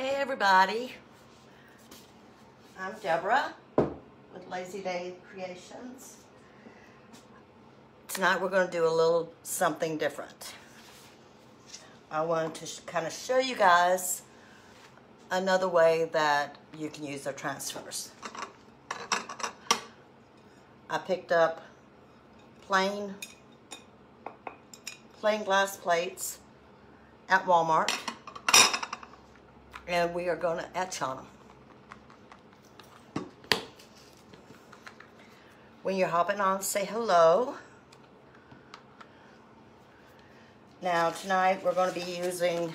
Hey everybody, I'm Deborah with Lazy Day Creations. Tonight we're going to do a little something different. I wanted to kind of show you guys another way that you can use their transfers. I picked up plain glass plates at Walmart. And we are going to etch on them. When you're hopping on, say hello. Now tonight we're going to be using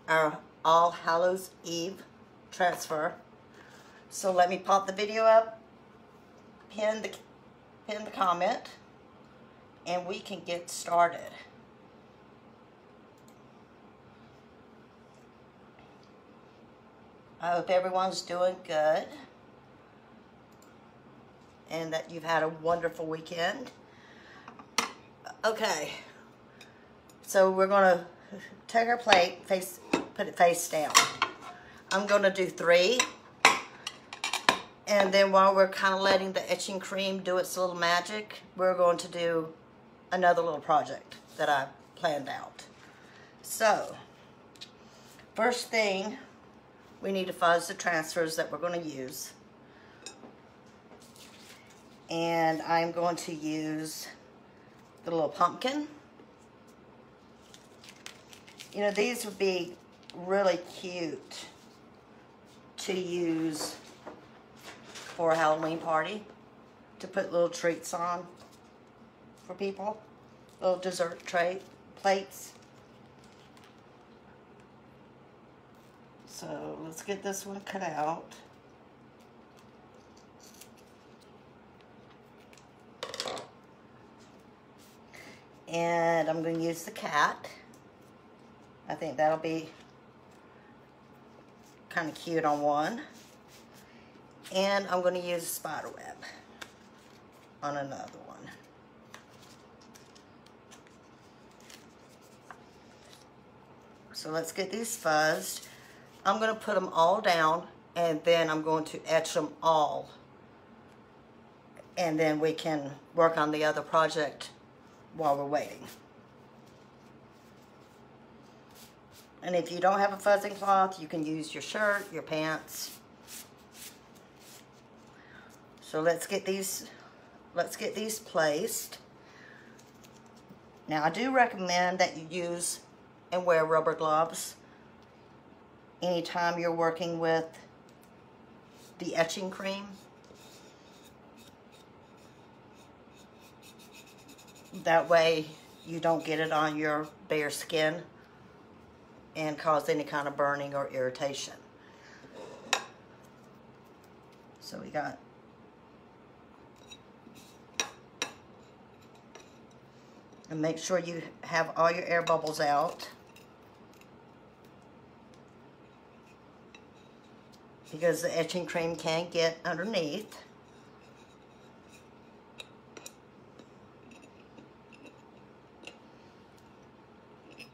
our All Hallows Eve transfer. So let me pop the video up, pin the comment, and we can get started. I hope everyone's doing good and that you've had a wonderful weekend. Okay, so we're going to take our plate, put it face down. I'm going to do 3, and then while we're kind of letting the etching cream do its little magic, we're going to do another little project that I planned out. So, first thing, we need to fuzz the transfers that we're going to use. And I'm going to use the little pumpkin. You know, these would be really cute to use for a Halloween party, to put little treats on for people, little dessert plates. So let's get this one cut out. And I'm going to use the cat. I think that'll be kind of cute on one. And I'm going to use a spider web on another one. So let's get these fuzzed. I'm going to put them all down, and then I'm going to etch them all. And then we can work on the other project while we're waiting. And if you don't have a fuzzing cloth, you can use your shirt, your pants. So let's get these placed. Now I do recommend that you use and wear rubber gloves anytime you're working with the etching cream. That way you don't get it on your bare skin and cause any kind of burning or irritation. So we got and make sure you have all your air bubbles out, because the etching cream can get underneath.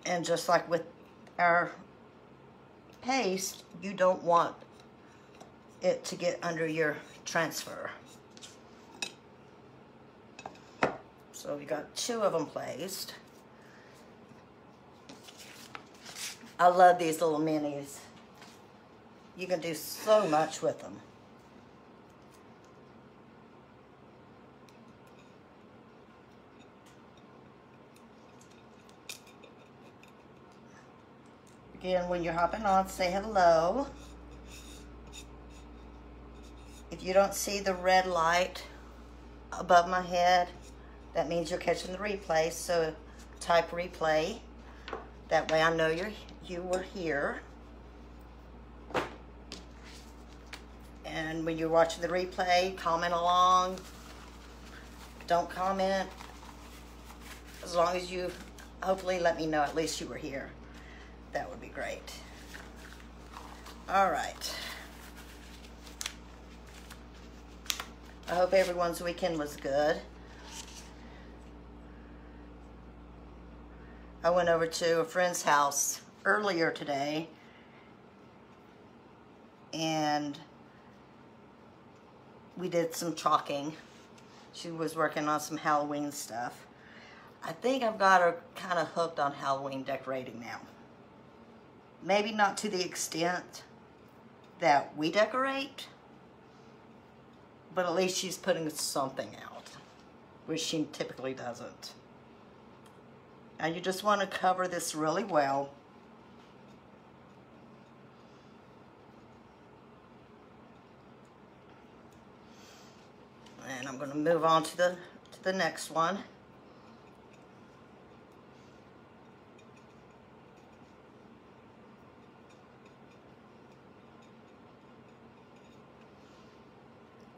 And just like with our paste, you don't want it to get under your transfer. So we got 2 of them placed. I love these little minis. You can do so much with them. Again, when you're hopping on, say hello. If you don't see the red light above my head, that means you're catching the replay, so type replay. That way I know you were here. And when you're watching the replay, comment along. Don't comment. As long as you hopefully let me know at least you were here. That would be great. All right. I hope everyone's weekend was good. I went over to a friend's house earlier today, and we did some chalking. She was working on some Halloween stuff. I think I've got her kind of hooked on Halloween decorating now. Maybe not to the extent that we decorate, but at least she's putting something out, which she typically doesn't. And you just want to cover this really well. And I'm going to move on to the next one.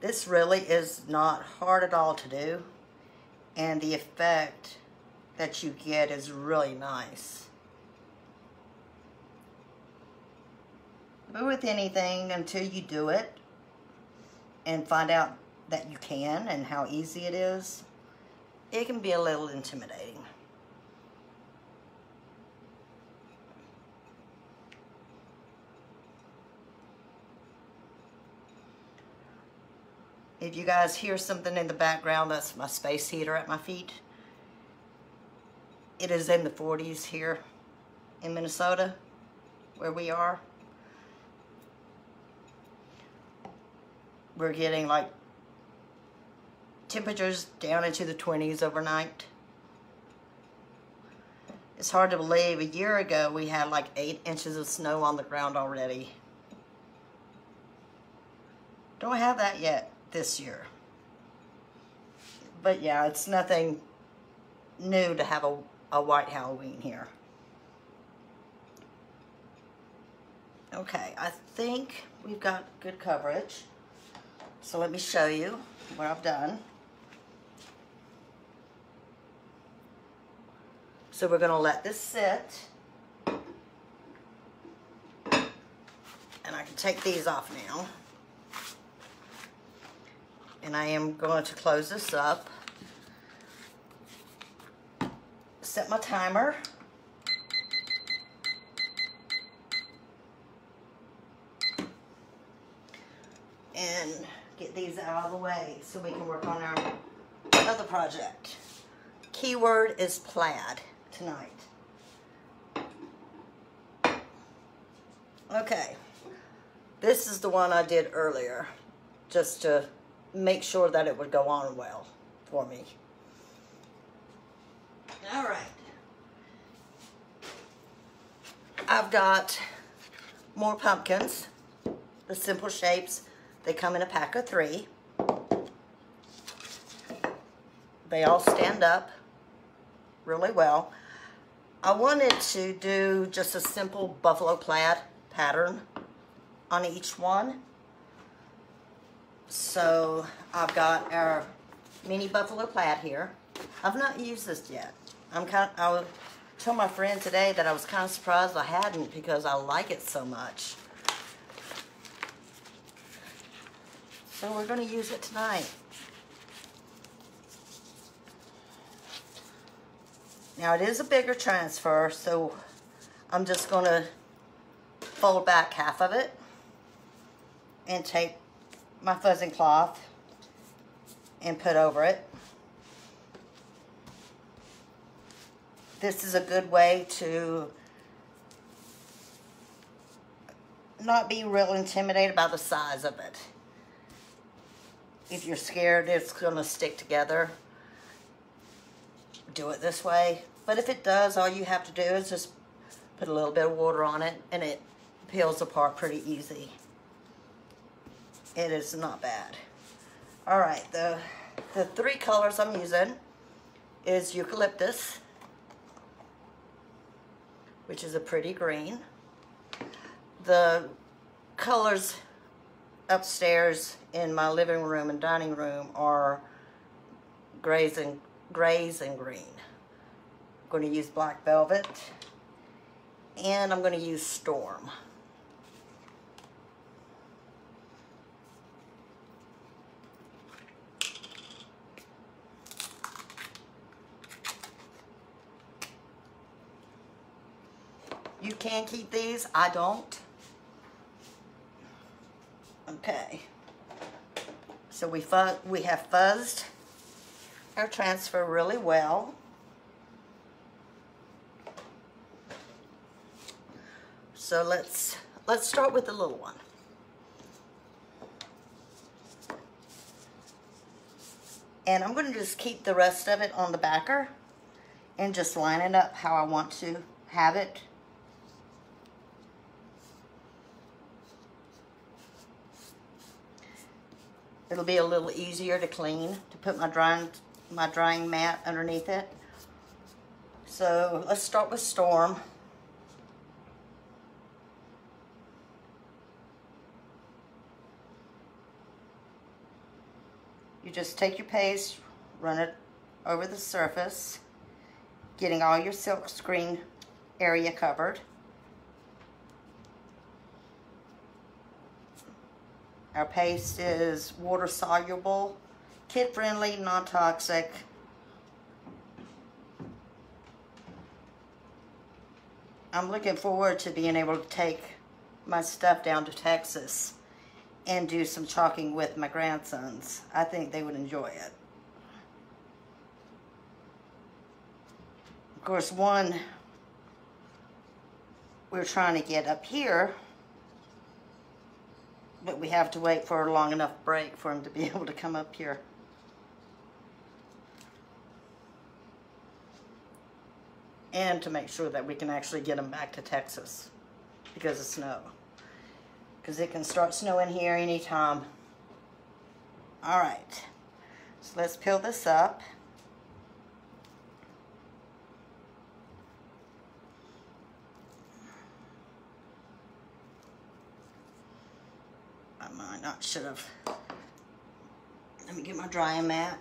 This really is not hard at all to do, and the effect that you get is really nice. But with anything, until you do it and find out that you can and how easy it is, it can be a little intimidating. If you guys hear something in the background, that's my space heater at my feet. It is in the 40s here in Minnesota, where we are. We're getting like temperatures down into the 20s overnight. It's hard to believe, a year ago we had like 8 inches of snow on the ground already. Don't have that yet this year. But yeah, it's nothing new to have a white Halloween here. Okay, I think we've got good coverage. So let me show you what I've done. So we're going to let this sit. And I can take these off now. And I am going to close this up. Set my timer. And get these out of the way so we can work on our other project. Keyword is plaid tonight. Okay, this is the one I did earlier, just to make sure that it would go on well for me. All right. I've got more pumpkins, the simple shapes. They come in a pack of 3. They all stand up really well. I wanted to do just a simple buffalo plaid pattern on each one. So I've got our mini buffalo plaid here. I've not used this yet. I told my friend today that I was kind of surprised I hadn't because I like it so much. So we're going to use it tonight. Now it is a bigger transfer, so I'm just going to fold back half of it and take my fuzzing cloth and put over it. This is a good way to not be real intimidated by the size of it. If you're scared it's going to stick together, do it this way. But if it does, all you have to do is just put a little bit of water on it and it peels apart pretty easy. It is not bad. All right, the 3 colors I'm using is eucalyptus, which is a pretty green. The colors upstairs in my living room and dining room are grays and green. I'm going to use black velvet, and I'm going to use storm. You can keep these. I don't. Okay. So we have fuzzed our transfer really well. So let's start with the little one. And I'm going to just keep the rest of it on the backer and just line it up how I want to have it. It'll be a little easier to clean, to put my drying mat underneath it. So let's start with Storm. You just take your paste, run it over the surface, getting all your silk screen area covered. Our paste is water soluble, kid friendly, non-toxic. I'm looking forward to being able to take my stuff down to Texas and do some chalking with my grandsons. I think they would enjoy it. Of course, one we're trying to get up here, but we have to wait for a long enough break for him to be able to come up here. And to make sure that we can actually get him back to Texas because of snow. Because it can start snowing here anytime. All right, so let's peel this up. Should have. Let me get my drying mat.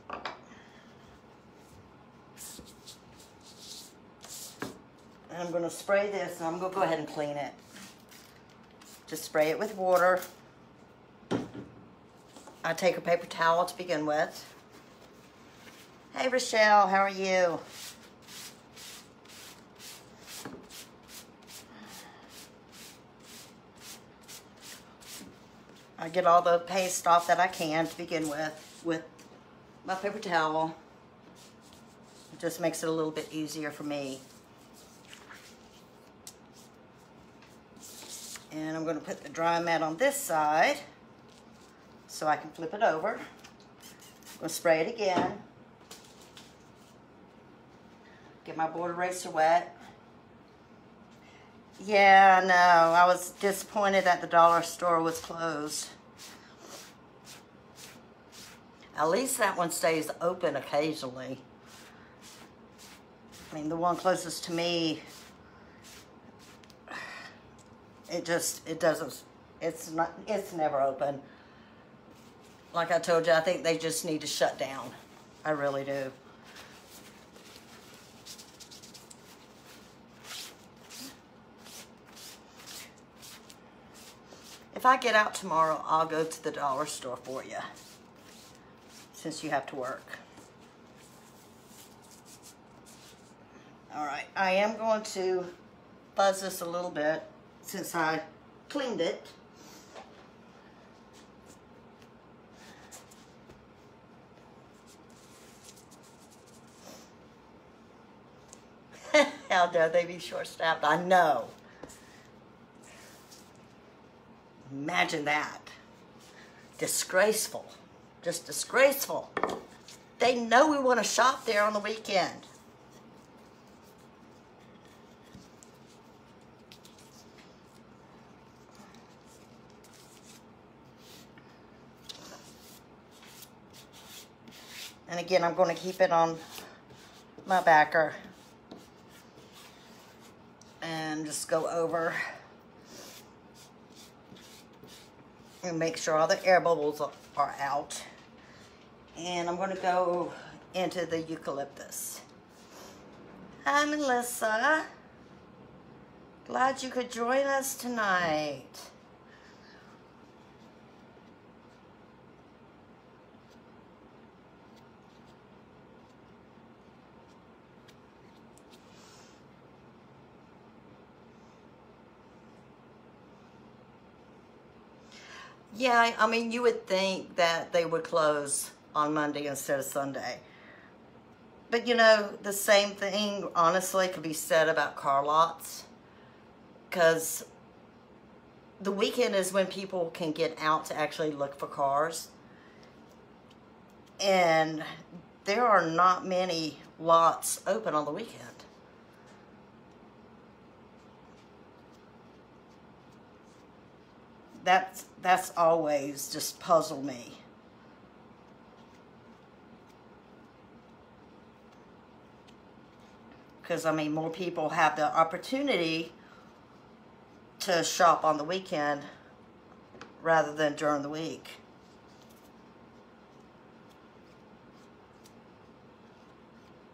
And I'm going to spray this, and I'm going to go ahead and clean it. Just spray it with water. I take a paper towel to begin with. Hey Rochelle, how are you? I get all the paste off that I can to begin with my paper towel. It just makes it a little bit easier for me. And I'm going to put the dry mat on this side so I can flip it over. I'm going to spray it again. Get my board eraser wet. Yeah, no, I was disappointed that the dollar store was closed. At least that one stays open occasionally. I mean, the one closest to me, it's never open. Like I told you, I think they just need to shut down. I really do. If I get out tomorrow, I'll go to the dollar store for you, since you have to work. All right, I am going to fuzz this a little bit since I cleaned it. How dare they be short-staffed? I know. Imagine that. Disgraceful. Just disgraceful. They know we want to shop there on the weekend. And again, I'm going to keep it on my backer and just go over and make sure all the air bubbles are out. And I'm going to go into the eucalyptus. Hi, Melissa. Glad you could join us tonight. Yeah, I mean, you would think that they would close on Monday instead of Sunday. But you know, the same thing, honestly, could be said about car lots. Because the weekend is when people can get out to actually look for cars. And there are not many lots open on the weekend. That's always just puzzled me. Because, I mean, more people have the opportunity to shop on the weekend rather than during the week.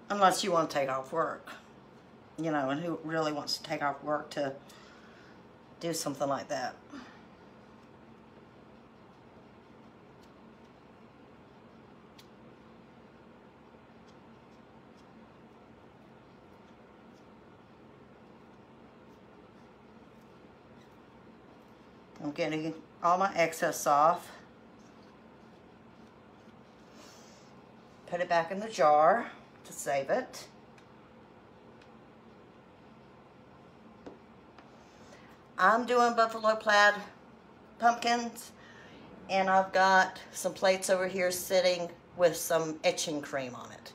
Unless you want to take off work. You know, and who really wants to take off work to do something like that? I'm getting all my excess off. Put it back in the jar to save it. I'm doing buffalo plaid pumpkins, and I've got some plates over here sitting with some etching cream on it.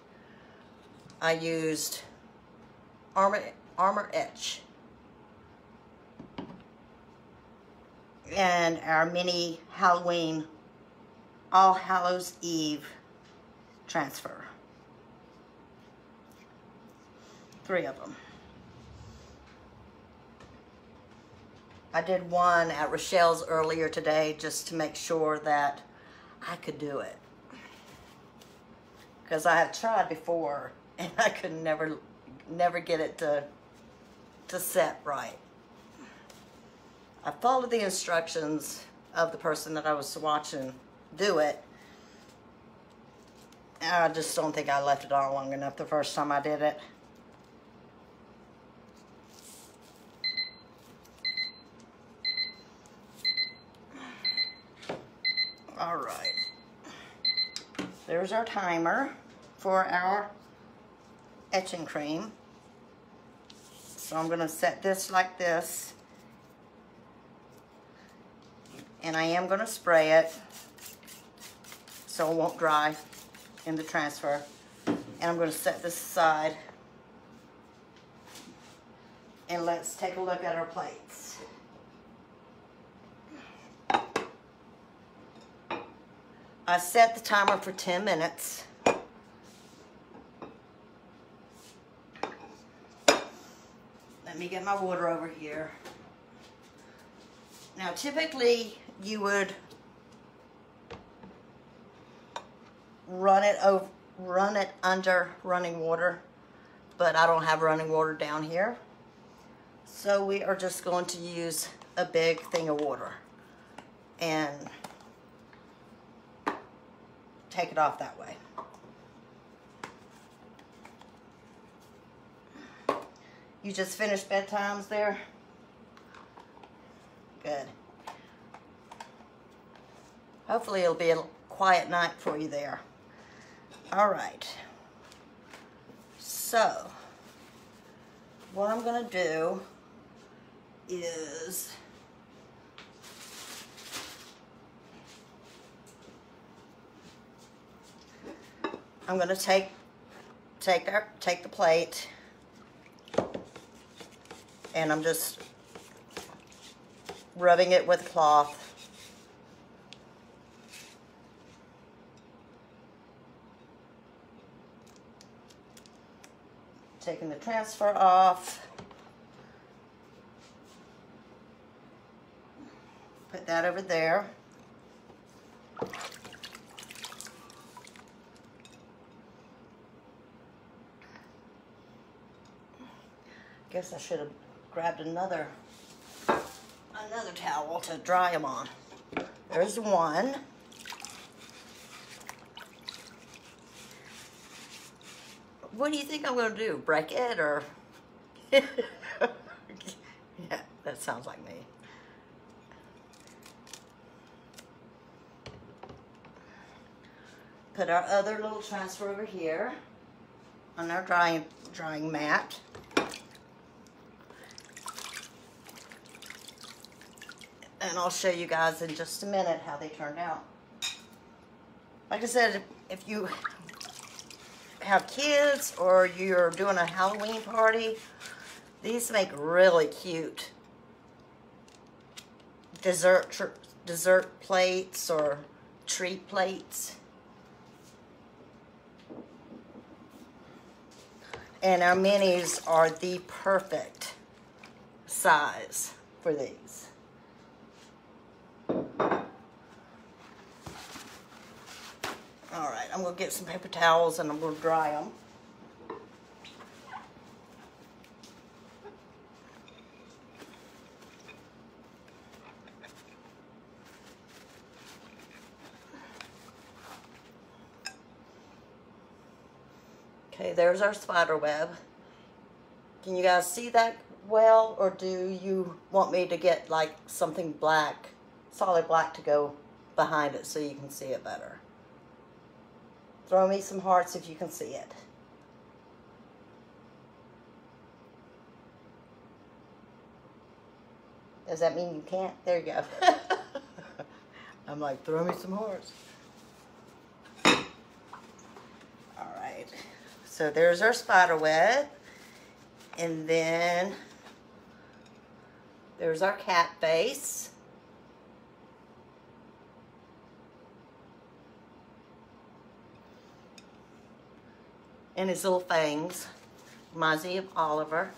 I used Armor Etch and our mini Halloween All Hallows Eve transfer. 3 of them. I did one at Rochelle's earlier today just to make sure that I could do it. Because I have tried before and I could never get it to set right. I followed the instructions of the person that I was watching do it. I just don't think I left it on long enough the first time I did it. All right. There's our timer for our etching cream. So I'm going to set this like this. And I am going to spray it so it won't dry in the transfer. And I'm going to set this aside. And let's take a look at our plates. I set the timer for 10 minutes. Let me get my water over here. Now typically you would run it under running water, but I don't have running water down here. So we are just going to use a big thing of water and take it off that way. You just finished bedtimes there? Good. Hopefully it'll be a quiet night for you there. All right. So, what I'm going to do is I'm going to take the plate, and I'm just rubbing it with cloth. Taking the transfer off. Put that over there. Guess I should have grabbed another towel to dry them on. There's one. What do you think I'm going to do? Break it or? Yeah, that sounds like me. put our other little transfer over here on our drying mat. And I'll show you guys in just a minute how they turned out. Like I said, if you have kids or you're doing a Halloween party, these make really cute dessert plates or treat plates. And our minis are the perfect size for these. All right, I'm gonna get some paper towels and I'm gonna dry them. Okay, there's our spider web. Can you guys see that well, or do you want me to get like something black, solid black to go behind it so you can see it better? Throw me some hearts if you can see it. Does that mean you can't? There you go. I'm like, throw me some hearts. All right. So there's our spider web. And then there's our cat face. And his little fangs. Reminds me of Oliver.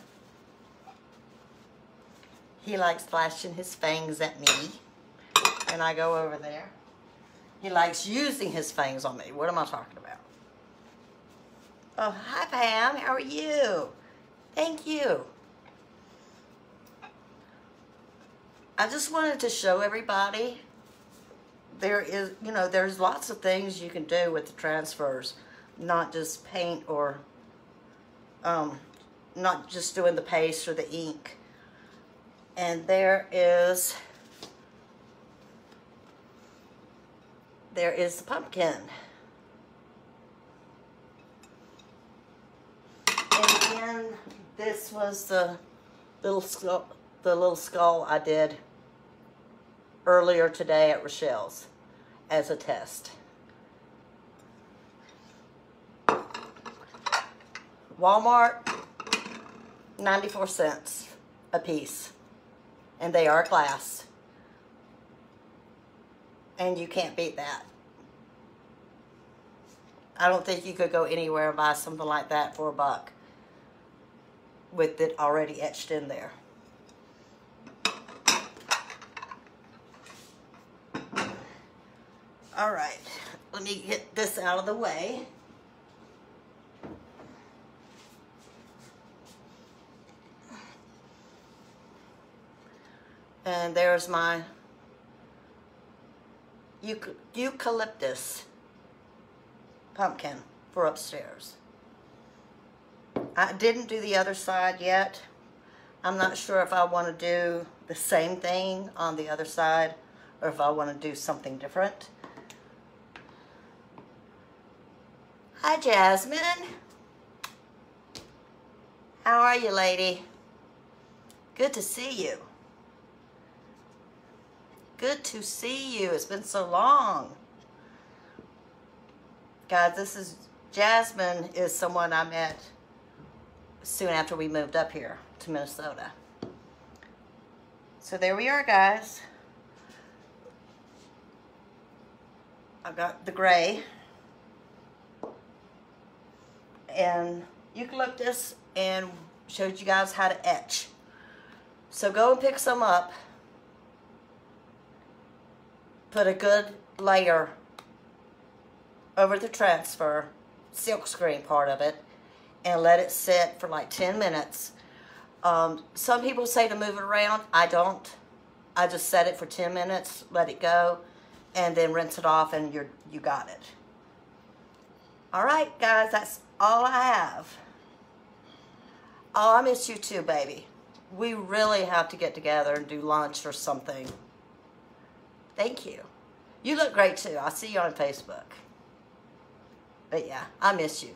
He likes flashing his fangs at me. And I go over there. He likes using his fangs on me. What am I talking about? Oh, hi Pam, how are you? Thank you. I just wanted to show everybody there is, you know, there's lots of things you can do with the transfers, not just paint or not just doing the paste or the ink. And there is the pumpkin. And then this was the little skull I did earlier today at Rochelle's as a test. Walmart, 94 cents a piece. And they are glass. And you can't beat that. I don't think you could go anywhere and buy something like that for $1 with it already etched in there. All right, let me get this out of the way. And there's my eucalyptus pumpkin for upstairs. I didn't do the other side yet. I'm not sure if I want to do the same thing on the other side or if I want to do something different. Hi, Jasmine. How are you, lady? Good to see you. Good to see you. It's been so long. Guys, this is Jasmine is someone I met soon after we moved up here to Minnesota. So there we are, guys. I got the gray and eucalyptus and showed you guys how to etch. So go and pick some up. Put a good layer over the transfer, silk screen part of it, and let it sit for like 10 minutes. Some people say to move it around. I don't. I just set it for 10 minutes, let it go, and then rinse it off and you got it. All right, guys, that's all I have. Oh, I miss you too, baby. We really have to get together and do lunch or something. Thank you. You look great too. I'll see you on Facebook. But yeah, I miss you.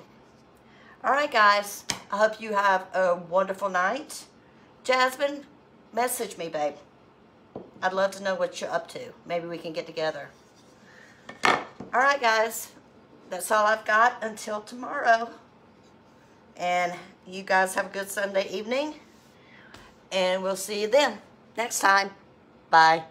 All right, guys. I hope you have a wonderful night. Jasmine, message me, babe. I'd love to know what you're up to. Maybe we can get together. All right, guys. That's all I've got until tomorrow. And you guys have a good Sunday evening. And we'll see you then next time. Bye.